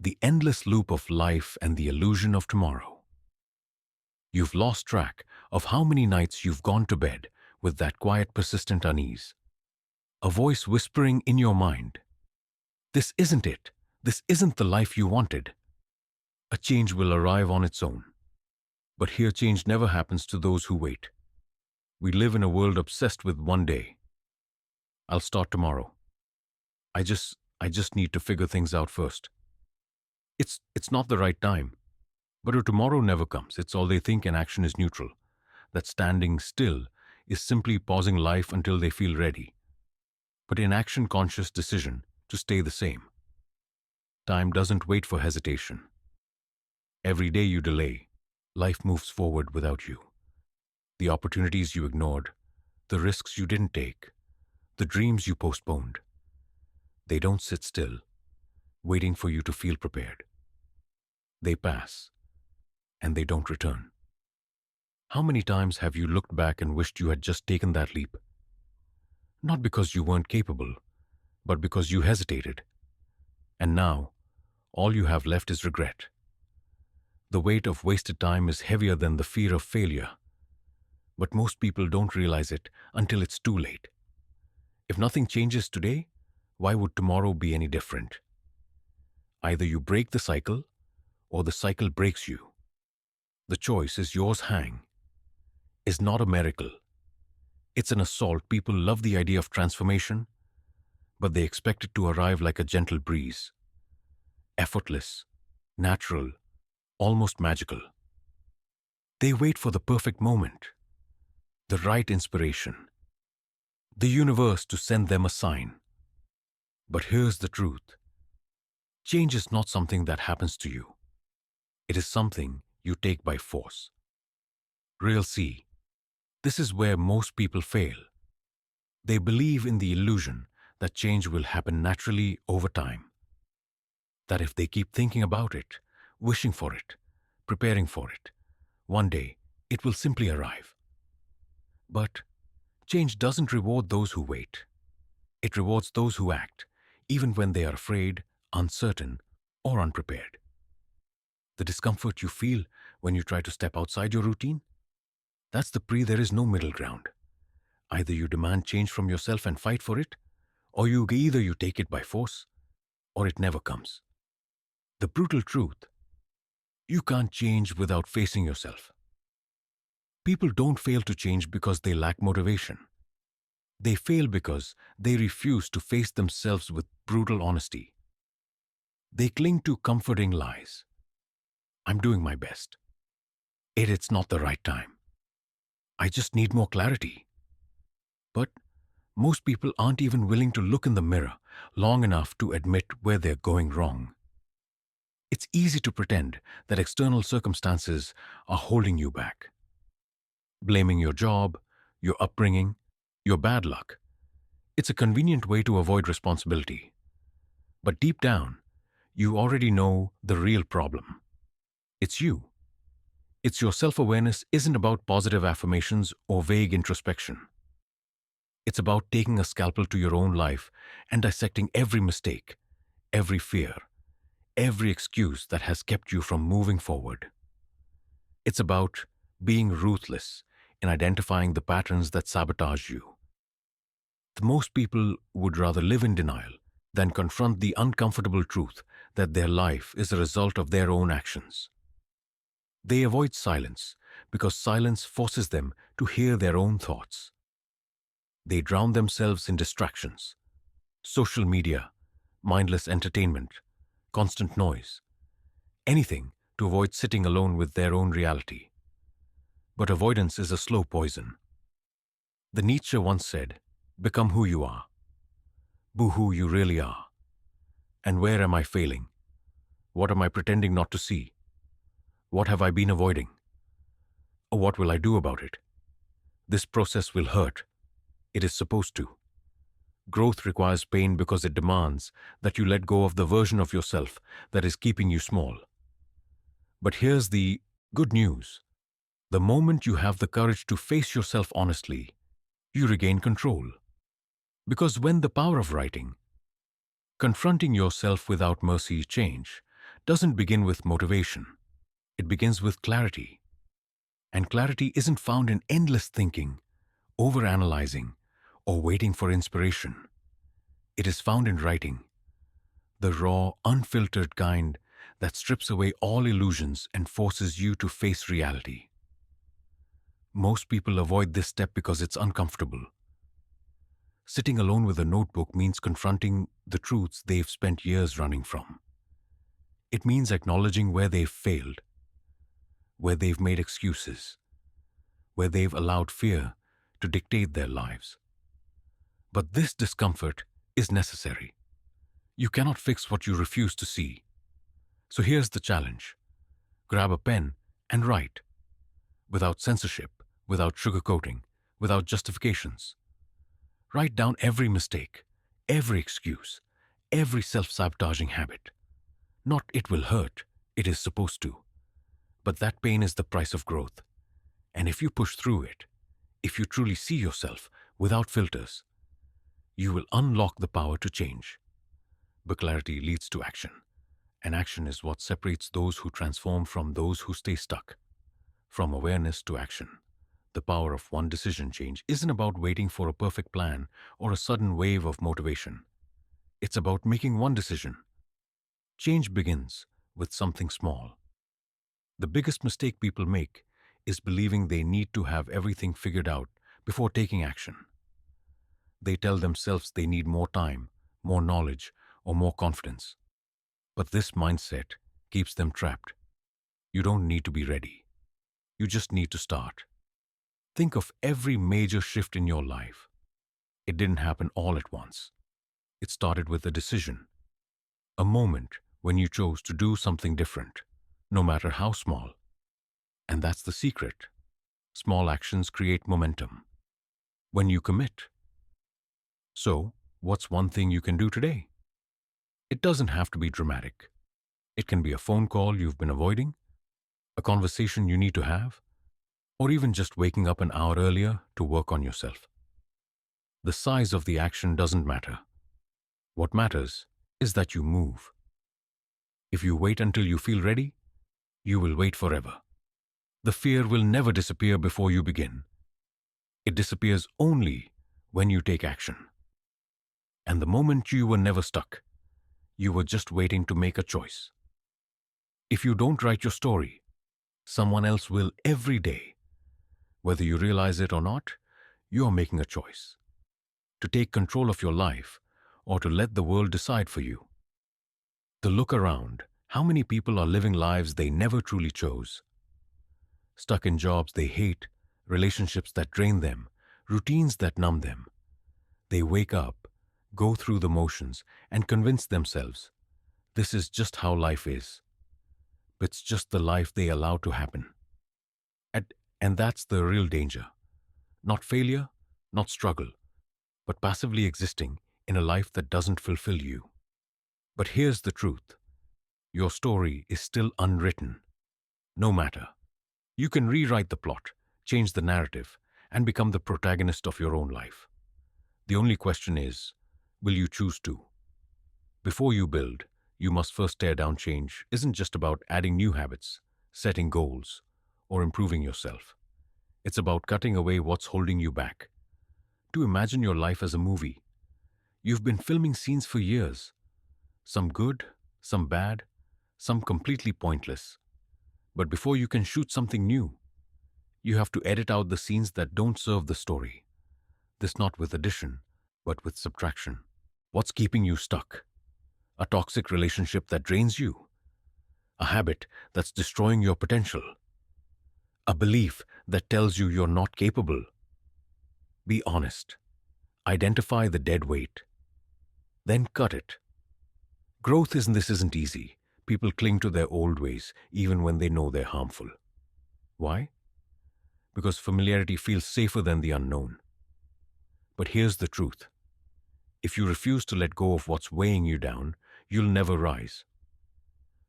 the endless loop of life and the illusion of tomorrow. You've lost track of how many nights you've gone to bed with that quiet, persistent unease. A voice whispering in your mind, "This isn't it. This isn't the life you wanted." A change will arrive on its own. But here change never happens to those who wait. We live in a world obsessed with one day. I'll start tomorrow. I just need to figure things out first. It's not the right time. But a tomorrow never comes. It's all they think, and action is neutral. That standing still is simply pausing life until they feel ready. But inaction, conscious decision to stay the same. Time doesn't wait for hesitation. Every day you delay, life moves forward without you. The opportunities you ignored, the risks you didn't take, the dreams you postponed. They don't sit still, waiting for you to feel prepared. They pass, and they don't return. How many times have you looked back and wished you had just taken that leap? Not because you weren't capable, but because you hesitated. And now, all you have left is regret. The weight of wasted time is heavier than the fear of failure. But most people don't realize it until it's too late. If nothing changes today, why would tomorrow be any different? Either you break the cycle, or the cycle breaks you. The choice is yours. Hang is not a miracle. It's an assault. People love the idea of transformation, but they expect it to arrive like a gentle breeze. Effortless, natural, almost magical. They wait for the perfect moment, the right inspiration, the universe to send them a sign. But here's the truth. Change is not something that happens to you. It is something you take by force. See, this is where most people fail. They believe in the illusion that change will happen naturally over time. That if they keep thinking about it, wishing for it, preparing for it, one day it will simply arrive. But change doesn't reward those who wait. It rewards those who act, even when they are afraid, uncertain, or unprepared. The discomfort you feel when you try to step outside your routine? That's there is no middle ground. Either you demand change from yourself and fight for it, or you take it by force, or it never comes. The brutal truth: you can't change without facing yourself. People don't fail to change because they lack motivation. They fail because they refuse to face themselves with brutal honesty. They cling to comforting lies. I'm doing my best. It's not the right time. I just need more clarity. But most people aren't even willing to look in the mirror long enough to admit where they're going wrong. It's easy to pretend that external circumstances are holding you back. Blaming your job, your upbringing, your bad luck. It's a convenient way to avoid responsibility. But deep down, you already know the real problem. It's you. It's your self-awareness isn't about positive affirmations or vague introspection. It's about taking a scalpel to your own life and dissecting every mistake, every fear, every excuse that has kept you from moving forward. It's about being ruthless in identifying the patterns that sabotage you. Most people would rather live in denial than confront the uncomfortable truth that their life is a result of their own actions. They avoid silence because silence forces them to hear their own thoughts. They drown themselves in distractions, social media, mindless entertainment, constant noise, anything to avoid sitting alone with their own reality. But avoidance is a slow poison. The Nietzsche once said, "Become who you are. Be who you really are. And where am I failing? What am I pretending not to see? What have I been avoiding? Or what will I do about it? This process will hurt. It is supposed to. Growth requires pain because it demands that you let go of the version of yourself that is keeping you small. But here's the good news. The moment you have the courage to face yourself honestly, you regain control. Because when the power of writing, confronting yourself without mercy, change doesn't begin with motivation. It begins with clarity. And clarity isn't found in endless thinking, overanalyzing, or waiting for inspiration. It is found in writing, the raw, unfiltered kind that strips away all illusions and forces you to face reality. Most people avoid this step because it's uncomfortable. Sitting alone with a notebook means confronting the truths they've spent years running from. It means acknowledging where they've failed, where they've made excuses, where they've allowed fear to dictate their lives. But this discomfort is necessary. You cannot fix what you refuse to see. So here's the challenge. Grab a pen and write. Without censorship, without sugarcoating, without justifications. Write down every mistake, every excuse, every self-sabotaging habit. Not it will hurt, it is supposed to. But that pain is the price of growth. And if you push through it, if you truly see yourself without filters, you will unlock the power to change. But clarity leads to action, and action is what separates those who transform from those who stay stuck. From awareness to action, the power of one decision change isn't about waiting for a perfect plan or a sudden wave of motivation. It's about making one decision. Change begins with something small. The biggest mistake people make is believing they need to have everything figured out before taking action. They tell themselves they need more time, more knowledge, or more confidence. But this mindset keeps them trapped. You don't need to be ready. You just need to start. Think of every major shift in your life. It didn't happen all at once. It started with a decision, a moment when you chose to do something different, no matter how small. And that's the secret. Small actions create momentum. When you commit. So, what's one thing you can do today? It doesn't have to be dramatic. It can be a phone call you've been avoiding, a conversation you need to have, or even just waking up an hour earlier to work on yourself. The size of the action doesn't matter. What matters is that you move. If you wait until you feel ready, you will wait forever. The fear will never disappear before you begin. It disappears only when you take action. And the moment you were never stuck, you were just waiting to make a choice. If you don't write your story, someone else will every day. Whether you realize it or not, you are making a choice. To take control of your life or to let the world decide for you. To look around, how many people are living lives they never truly chose? Stuck in jobs they hate, relationships that drain them, routines that numb them. They wake up, go through the motions, and convince themselves, this is just how life is. But it's just the life they allow to happen. And that's the real danger. Not failure, not struggle, but passively existing in a life that doesn't fulfill you. But here's the truth. Your story is still unwritten. No matter. You can rewrite the plot, change the narrative, and become the protagonist of your own life. The only question is, will you choose to? Before you build, you must first tear down. Change isn't just about adding new habits, setting goals, or improving yourself. It's about cutting away what's holding you back. To imagine your life as a movie. You've been filming scenes for years. Some good, some bad, some completely pointless. But before you can shoot something new, you have to edit out the scenes that don't serve the story. This not with addition, but with subtraction. What's keeping you stuck? A toxic relationship that drains you? A habit that's destroying your potential? A belief that tells you you're not capable? Be honest. Identify the dead weight. Then cut it. Growth isn't easy. People cling to their old ways even when they know they're harmful. Why? Because familiarity feels safer than the unknown. But here's the truth. If you refuse to let go of what's weighing you down, you'll never rise.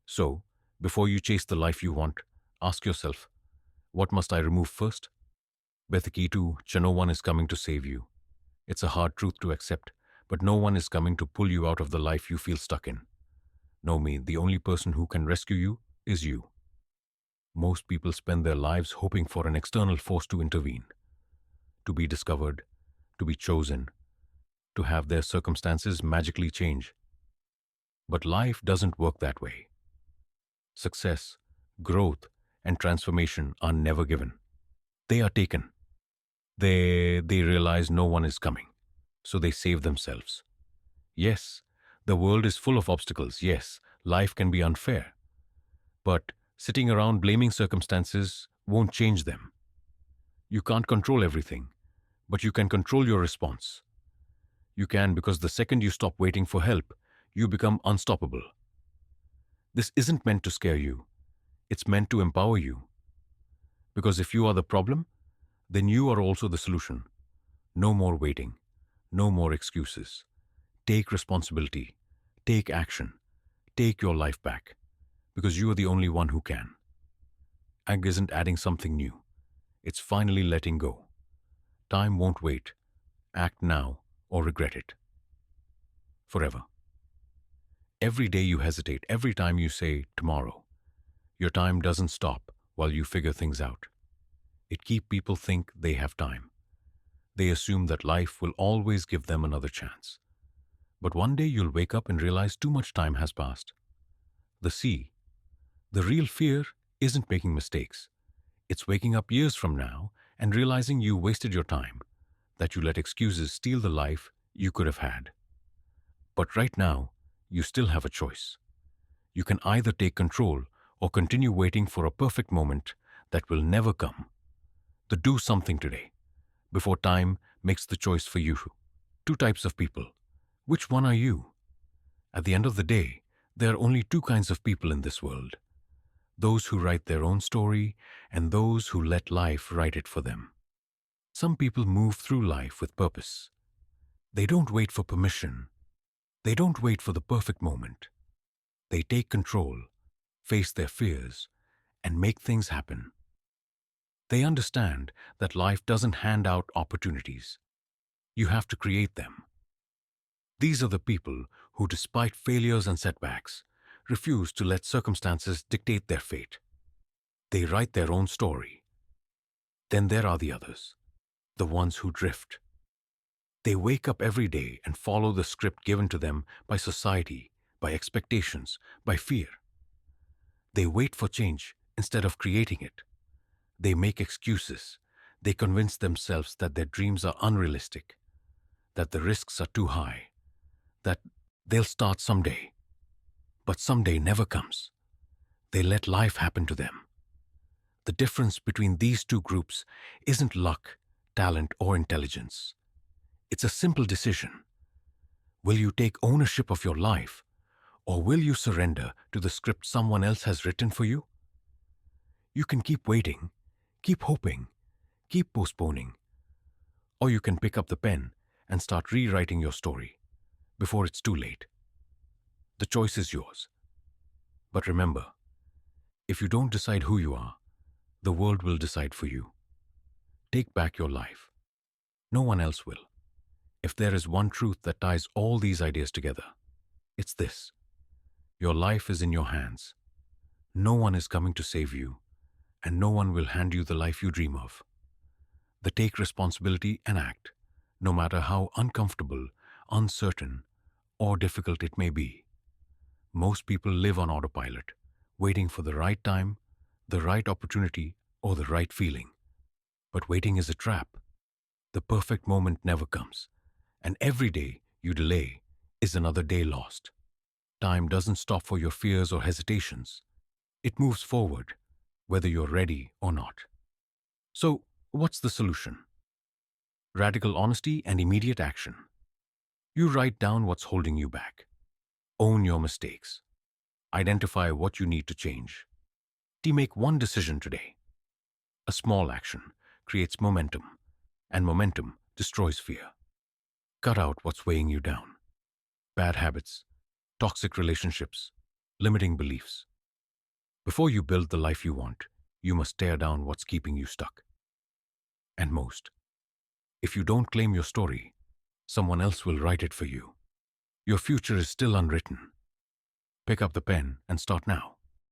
So, before you chase the life you want, ask yourself, what must I remove first? Bethakitu, no one is coming to save you. It's a hard truth to accept, but no one is coming to pull you out of the life you feel stuck in. No, me, the only person who can rescue you is you. Most people spend their lives hoping for an external force to intervene, to be discovered, to be chosen, to have their circumstances magically change. But life doesn't work that way. Success, growth, and transformation are never given. They are taken. They realize no one is coming, so they save themselves. Yes, the world is full of obstacles. Yes, life can be unfair. But sitting around blaming circumstances won't change them. You can't control everything, but you can control your response. You can, because the second you stop waiting for help, you become unstoppable. This isn't meant to scare you. It's meant to empower you. Because if you are the problem, then you are also the solution. No more waiting. No more excuses. Take responsibility. Take action. Take your life back. Because you are the only one who can. Act isn't adding something new. It's finally letting go. Time won't wait. Act now or regret it. Forever. Every day you hesitate, every time you say tomorrow, your time doesn't stop while you figure things out. It keeps people think they have time. They assume that life will always give them another chance. But one day you'll wake up and realize too much time has passed. The real fear isn't making mistakes. It's waking up years from now and realizing you wasted your time, that you let excuses steal the life you could have had. But right now, you still have a choice. You can either take control or continue waiting for a perfect moment that will never come. To do something today, before time makes the choice for you. Two types of people. Which one are you? At the end of the day, there are only two kinds of people in this world. Those who write their own story and those who let life write it for them. Some people move through life with purpose. They don't wait for permission. They don't wait for the perfect moment. They take control, face their fears, and make things happen. They understand that life doesn't hand out opportunities. You have to create them. These are the people who, despite failures and setbacks, refuse to let circumstances dictate their fate. They write their own story. Then there are the others, the ones who drift. They wake up every day and follow the script given to them by society, by expectations, by fear. They wait for change instead of creating it. They make excuses. They convince themselves that their dreams are unrealistic, that the risks are too high, that they'll start someday. But someday never comes. They let life happen to them. The difference between these two groups isn't luck, talent, or intelligence. It's a simple decision. Will you take ownership of your life, or will you surrender to the script someone else has written for you? You can keep waiting, keep hoping, keep postponing, or you can pick up the pen and start rewriting your story before it's too late. The choice is yours. But remember, if you don't decide who you are, the world will decide for you. Take back your life. No one else will. If there is one truth that ties all these ideas together, it's this. Your life is in your hands. No one is coming to save you, and no one will hand you the life you dream of. Take responsibility and act, no matter how uncomfortable, uncertain, or difficult it may be. Most people live on autopilot, waiting for the right time, the right opportunity, or the right feeling. But waiting is a trap. The perfect moment never comes, and every day you delay is another day lost. Time doesn't stop for your fears or hesitations. It moves forward, whether you're ready or not. So, what's the solution? Radical honesty and immediate action. You write down what's holding you back. Own your mistakes. Identify what you need to change. Make one decision today. A small action creates momentum, and momentum destroys fear. Cut out what's weighing you down. Bad habits, toxic relationships, limiting beliefs. Before you build the life you want, you must tear down what's keeping you stuck. And most, if you don't claim your story, someone else will write it for you. Your future is still unwritten. Pick up the pen and start now.